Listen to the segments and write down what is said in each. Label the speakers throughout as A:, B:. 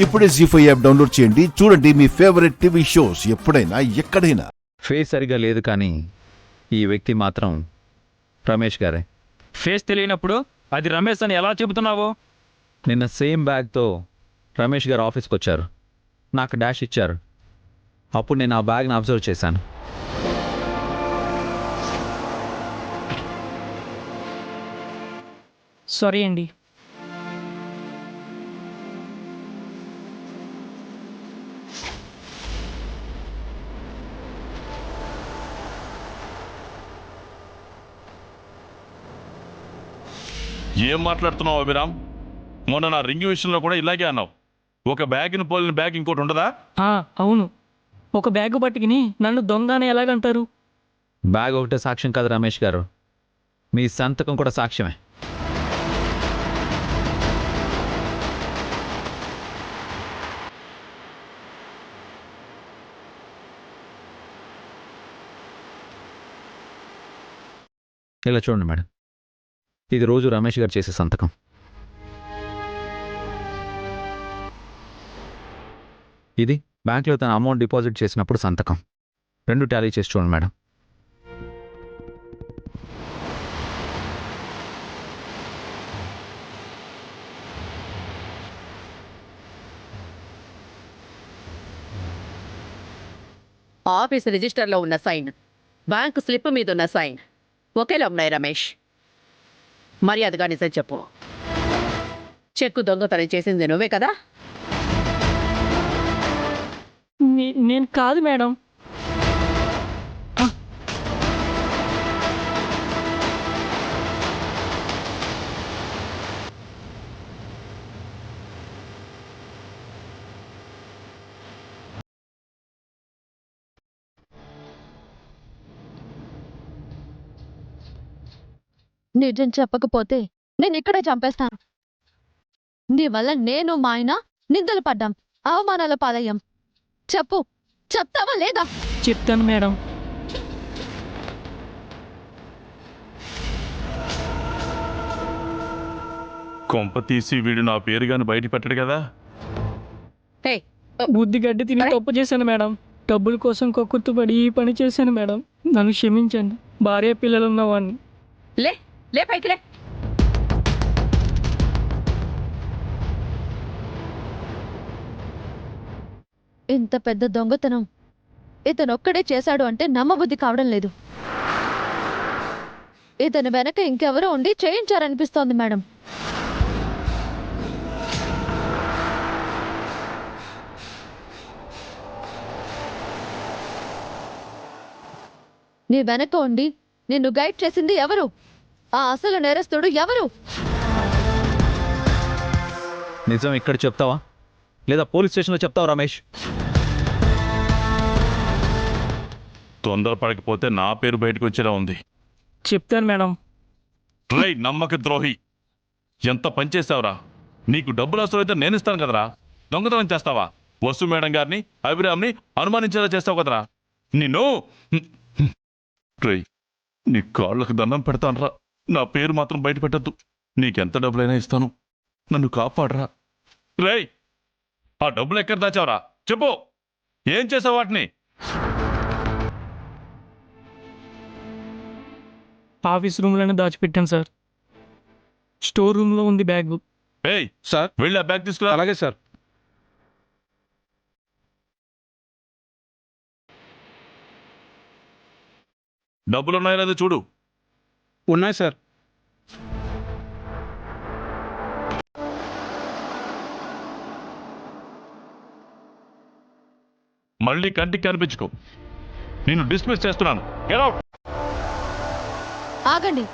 A: ఇప్పుడే జీ5 app download చేయండి. చూడండి మీ ఫేవరెట్ టీవీ షోస్ ఎప్పుడైనా ఎక్కడైనా.
B: ఫేస్ సరిగా లేదు కానీ ఈ వ్యక్తి మాత్రం రమేష్ గారే.
C: ఫేస్ తెలియనప్పుడు అది రమేష్ అని ఎలా చెబుతున్నావు?
B: నిన్న సేమ్ బ్యాగ్తో రమేష్ గారు ఆఫీస్కి వచ్చారు. నాకు డాష్ ఇచ్చారు. అప్పుడు నేను ఆ బ్యాగ్ని అబ్జర్వ్ చేశాను.
D: సారీ అండి.
E: ఏం మాట్లాడుతున్నావు అభిరామ్? మొన్న నా రింగ్ విషయంలో కూడా ఇలాగే అన్నావు. ఒక బ్యాగ్ని పోలిన బ్యాగ్ ఇంకోటి ఉండదా?
D: అవును, ఒక బ్యాగ్ పట్టుకుని నన్ను దొంగ అని ఎలాగంటారు?
B: బ్యాగ్ ఒకటే సాక్ష్యం కాదు రమేష్ గారు, మీ సంతకం కూడా సాక్ష్యమే. ఇలా చూడండి మేడం, ఇది రోజు రమేష్ గారు చేసే సంతకం. ఇది బ్యాంక్లో తన అమౌంట్ డిపాజిట్ చేసినప్పుడు సంతకం. రెండు టాలీ చేసి చూడండి మేడం.
F: ఆఫీస్ రిజిస్టర్లో ఉన్న సైన్, బ్యాంకు స్లిప్ మీద ఉన్న సైన్ ఒకేలా ఉన్నాయి రమేష్. మర్యాదగా నిజం చెప్పు. చెక్కు దొంగతనం చేసింది నువ్వే కదా?
D: నేను కాదు మేడం.
G: నిజం చెప్పకపోతే నేను ఇక్కడే చంపేస్తాను. నీ వల్ల నేను మా ఆయన నిందలు పడ్డాం, అవమానాల పాలయ్యాం. చెప్పు, చెప్తావా లేదా?
D: చెప్తాను మేడం.
E: కొంప తీసి వీడు నా పేరు గాని బయట పెట్టడు కదా?
F: హే,
D: బుద్ధి గడ్డి తిని తప్పు చేశాను మేడం. డబ్బుల కోసం కక్కుర్తుపడి ఈ పని చేశాను మేడం. నన్ను క్షమించండి. భార్య పిల్లలు ఉన్నవాడిని.
F: లే లే పైకి లే.
G: ఇంత పెద్ద దొంగతనం ఇతనొక్కడే చేశాడు అంటే నమ్మబుద్ధి కావడం లేదు. ఇతని వెనక ఇంకెవరో ఉండి చేయించారనిపిస్తోంది మేడం. నీ వెనక ఉండి నిన్ను గైడ్ చేసింది ఎవరు? ఆ అసలు నేరస్తుడు ఎవరు?
B: నిజం ఇక్కడ చెప్తావా లేదా పోలీస్ స్టేషన్లో చెప్తావా రమేష్?
E: తొందరపడకపోతే నా పేరు బయటకు వచ్చేలా ఉంది.
D: చెప్తాను మేడం.
E: రై నమ్మక ద్రోహి, ఎంత పనిచేసావురా? నీకు డబ్బులు అవసరమైతే నేను ఇస్తాను కదరా. దొంగతనం చేస్తావా? వసు మేడం గారిని, అభిరామ్ని అనుమానించేలా చేస్తావు కదరా. నిన్ను రై, నీ కాళ్ళకు దండం పెడతానరా. నా పేరు మాత్రం బయట పెట్టద్దు. నీకెంత డబ్బులైనా ఇస్తాను. నన్ను కాపాడరా. రేయ్, ఆ డబ్బులు ఎక్కడ దాచావురా? చెప్పు, ఏం చేసావు వాటిని?
D: ఆఫీస్ రూమ్లోనే దాచిపెట్టాను సార్. స్టోర్ రూమ్లో ఉంది బ్యాగ్.
E: ఏయ్
C: సార్,
E: వెళ్ళి ఆ బ్యాగ్ తీసుకురా.
C: అలాగే సార్.
E: డబ్బులున్నాయో లేదో చూడు.
C: ఉన్నాయి సార్.
E: మళ్ళీ కంటికి కనిపించుకో. నేను డిస్మిస్ చేస్తున్నాను. Get out.
G: ఆగండి.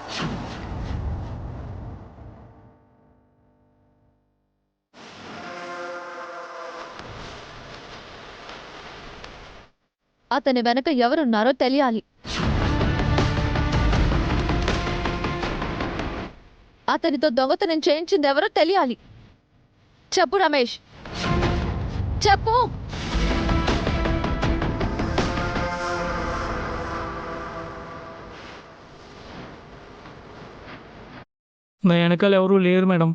G: అతని వెనక ఎవరున్నారో తెలియాలి. అతనితో దొంగతనం చేయించింది ఎవరో తెలియాలి. చెప్పు రమేష్, చెప్పు.
D: నా వెనకాల ఎవరూ లేరు మేడం.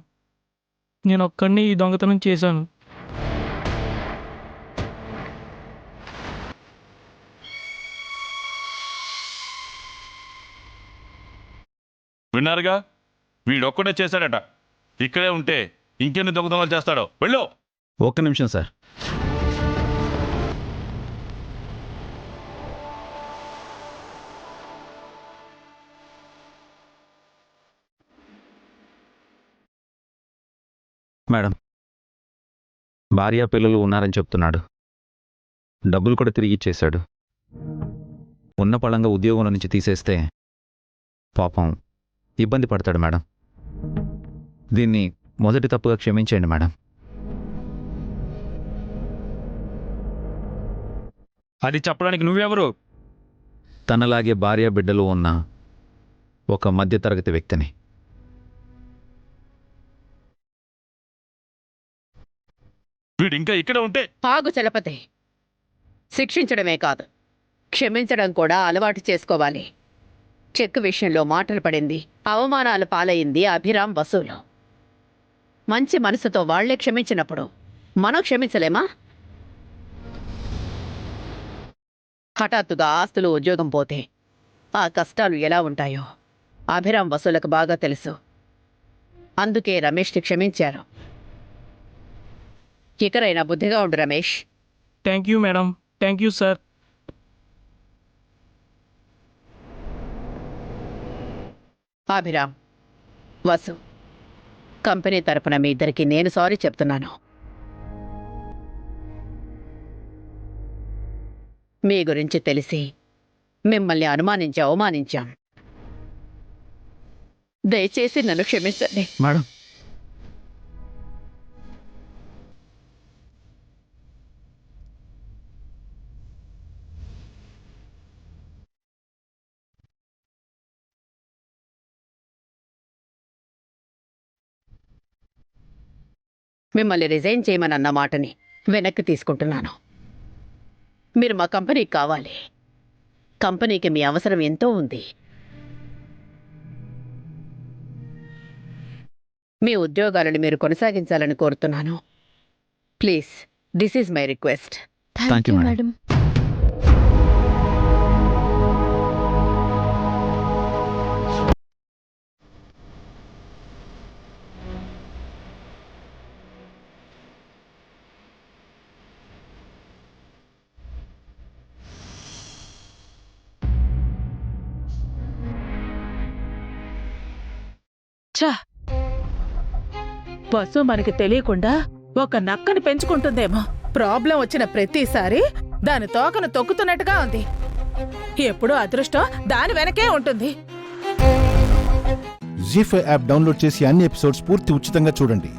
D: నేను ఒక్కడిని ఈ దొంగతనం చేశాను.
E: విన్నారుగా, వీడొక్కడే చేశాడట. ఇక్కడే ఉంటే ఇంకెన్ని దొంగతనాలు చేస్తాడో. వెళ్ళు.
B: ఒక్క నిమిషం సార్. మేడం, భార్య పిల్లలు ఉన్నారని చెప్తున్నాడు. డబ్బులు కూడా తిరిగి ఇచ్చేశాడు. ఉన్న పళంగా ఉద్యోగంలో నుంచి తీసేస్తే పాపం ఇబ్బంది పడతాడు మేడం. దీన్ని మొదటి తప్పుగా క్షమించండి మేడం.
C: అది చెప్పడానికి నువ్వెవరు?
B: తనలాగే భార్య బిడ్డలు ఉన్న ఒక మధ్యతరగతి వ్యక్తిని.
E: వీడు ఇంకా ఇక్కడే ఉంటే
F: ఆగు చలపతి. శిక్షించడమే కాదు, క్షమించడం కూడా అలవాటు చేసుకోవాలి. చెక్ విషయంలో మాటలు పడింది, అవమానాలు పాలయింది అభిరామ్ వసూలు. మంచి మనసుతో వాళ్లే క్షమించినప్పుడు మనం క్షమించలేమా? హఠాత్తుగా ఆస్తులు ఉద్యోగం పోతే ఆ కష్టాలు ఎలా ఉంటాయో అభిరామ్ వసూలకు బాగా తెలుసు. అందుకే రమేష్ని క్షమించారు. ఇకరైనా బుద్ధిగా ఉండు Ramesh.
D: Thank you madam. Thank you sir.
F: Abhiram, Vasu, company తరపున మీ ఇద్దరికి నేను సారీ చెప్తున్నాను. మీ గురించి తెలిసి మిమ్మల్ని అనుమానించి అవమానించాం. దయచేసి నన్ను క్షమించండి.
B: మేడం,
F: మిమ్మల్ని రిజైన్ చేయమని అన్న మాటని వెనక్కి తీసుకుంటున్నాను. మీరు మా కంపెనీకి కావాలి. కంపెనీకి మీ అవసరం ఎంతో ఉంది. మీ ఉద్యోగాలను మీరు కొనసాగించాలని కోరుతున్నాను. Please, this is my request.
B: Thank you, madam.
H: Bus మనకి తెలియకుండా ఒక నక్కని పెంచుకుంటుందేమో. ప్రాబ్లం వచ్చిన ప్రతిసారి దాని తోకను తొక్కుతున్నట్టుగా ఉంది. ఎప్పుడూ అదృష్టం దాని వెనకే ఉంటుంది.
A: జీ5 యాప్ డౌన్లోడ్ చేసి అన్ని ఎపిసోడ్స్ పూర్తి ఉచితంగా చూడండి.